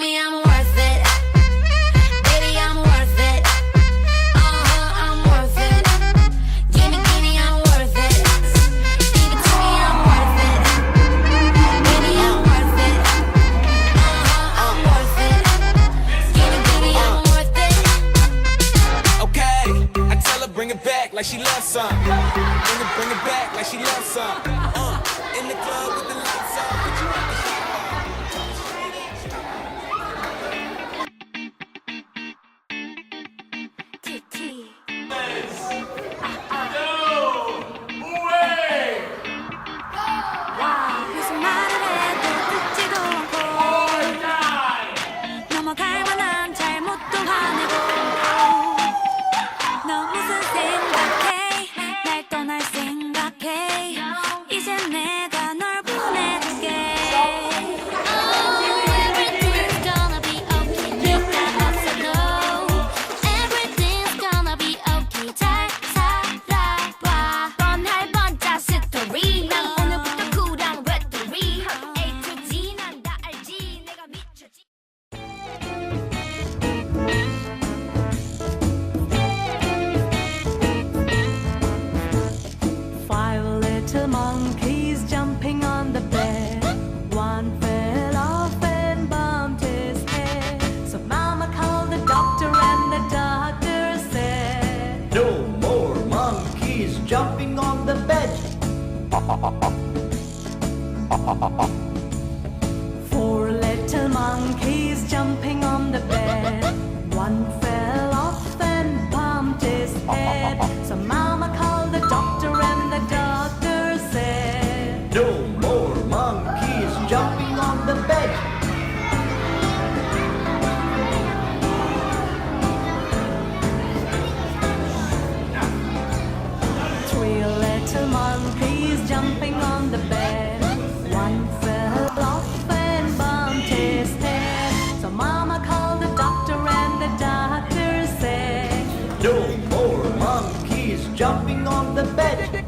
me I'm worth it. Baby, I'm worth it. I'm worth it. Give me, I'm worth it. Give it to me, I'm worth it. Baby, I'm worth it. I'm worth it. Give me, I'm worth it. Okay, I tell her bring it back like she loves some. Bring it back like she loves some. In the club with the lights on. 무슨 말을 해도 듣지도 않고 넘어갈 만한 잘못도 화내고 너 무슨 생각해 날 떠날 생각해 이제 내가 널 보내줄게 Everything's gonna be okay 네가 없어도 Everything's gonna be okay 잘 살아봐 뻔할 번짜 스토리 난 오늘부터 쿨한 외톨이 A to Z 난 다 알지 내가 미쳤지 Five little monkeys jumping on the bed. One fell off and bumped his head. So Mama called the doctor and the doctor said, No more monkeys jumping on the bed. Four little monkeys jumping on the bed. One fell off and bumped his head. So Mama called the doctor and the doctor said, No more monkeys jumping on the bed. Three little monkeys jumping on the bed. One fell off and bumped his head. So Mama called the doctor and the doctor said, No more monkeys jumping on the bed.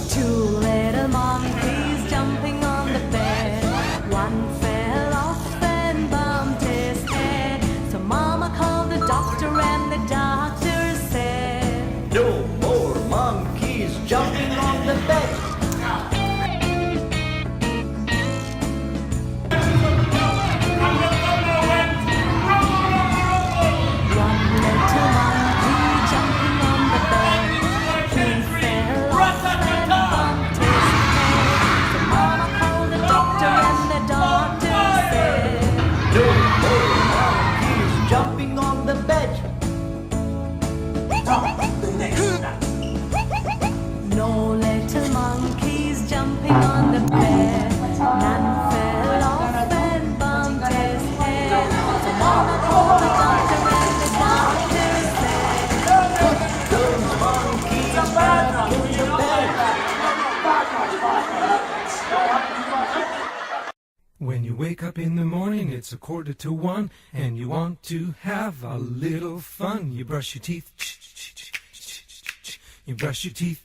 Two little monkeys jumping on the bed. One fell off and bumped his head. So Mama called the doctor and the doctor said, No more monkeys jumping on the bed. One little monkey jumping on the bed. He fell off and bumped his head. So Mama called the doctor and the doctor said, No more monkeys jumping on the bed. No little monkeys jumping on the bed. None fell off and bumped his head. So Mama called the doctor and the doctor said, Those monkeys back in the bed. When you wake up in the morning, it's 1:45, and you want to have a little fun. You brush your teeth, you brush your teeth.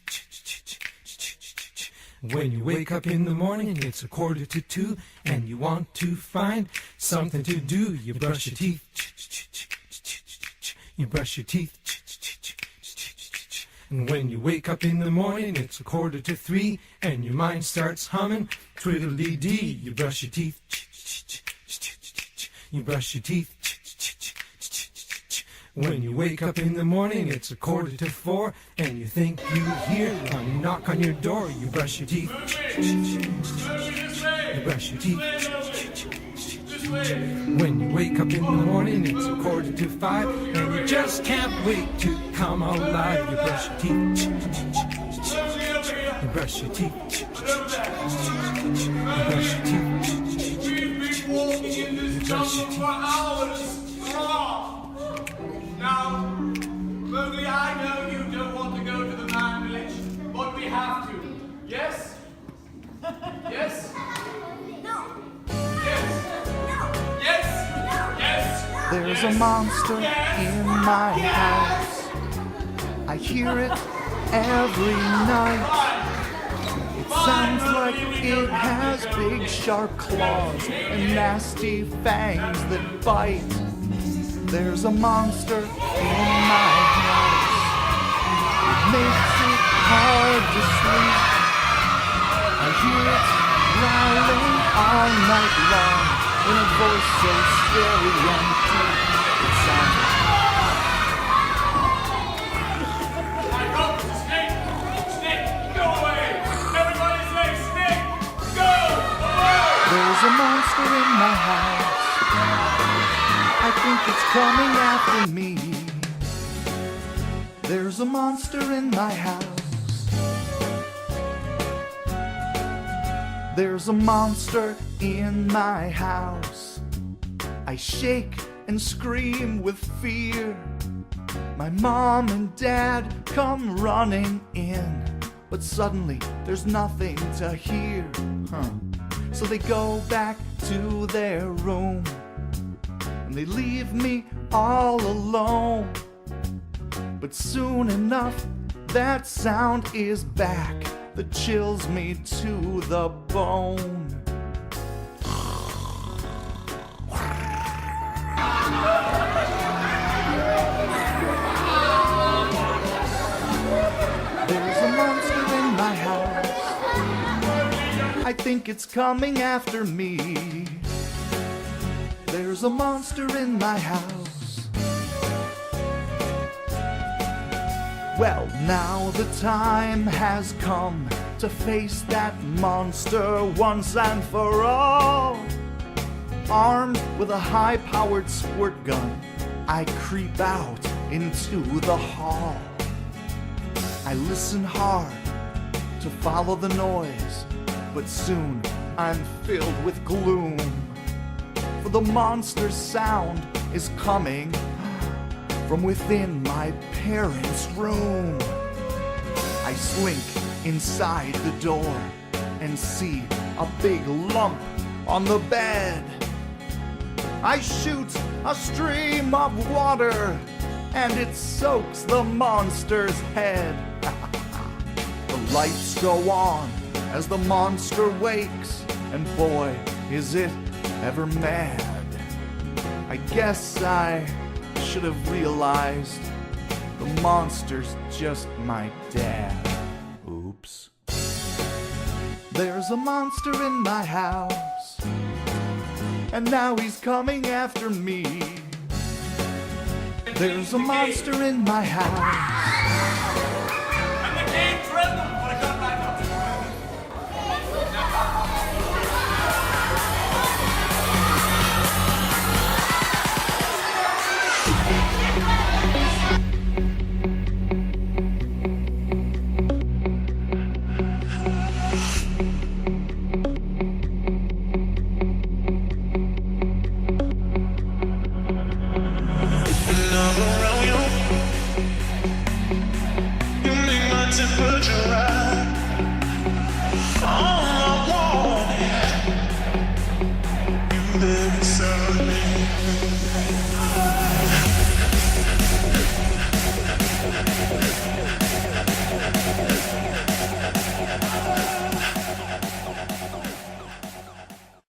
When you wake up in the morning, it's 1:45, and you want to find something to do. You brush your teeth, you brush your teeth. And when you wake up in the morning, it's 2:45, and your mind starts humming, twiddly-dee. You brush your teeth, you brush your teeth. When you wake up in the morning, it's 3:45, and you think you hear a knock on your door. You brush your teeth, you brush your teeth. When you wake up in the morning, it's 4:45, and you just can't wait to come alive. You brush your teeth, you brush your teeth, you brush your teeth. We've been walking in this jungle for hours strong. Now, Mowgli, I know you don't want to go to the man village, but we have to. Yes? Yes? No. Yes? Yes? Yes? There's a monster in my house. I hear it every night. It sounds like it has big sharp claws and nasty fangs that bite. There's a monster in my house. It makes it hard to sleep. I hear it growling all night long in a voice so scary and deep. It sounds Snake, go away! Everybody say, Snake, go away! There's a monster in my house. I think it's coming after me. There's a monster in my house. There's a monster in my house. I shake and scream with fear. My mom and dad come running in, but suddenly there's nothing to hear. So they go back to their room and they leave me all alone. But soon enough, that sound is back that chills me to the bone. There's a monster in my house. I think it's coming after me. There's a monster in my house. Well, now the time has come to face that monster once and for all. Armed with a high-powered squirt gun, I creep out into the hall. I listen hard to follow the noise, but soon I'm filled with gloom. For the monster's sound is coming from within my parents' room. I slink inside the door and see a big lump on the bed. I shoot a stream of water and it soaks the monster's head. The lights go on as the monster wakes, and boy, is it ever mad. I guess I should have realized the monster's just my dad. Oops. There's a monster in my house, and now he's coming after me. There's a monster in my house. And the king trembled when it got back up. You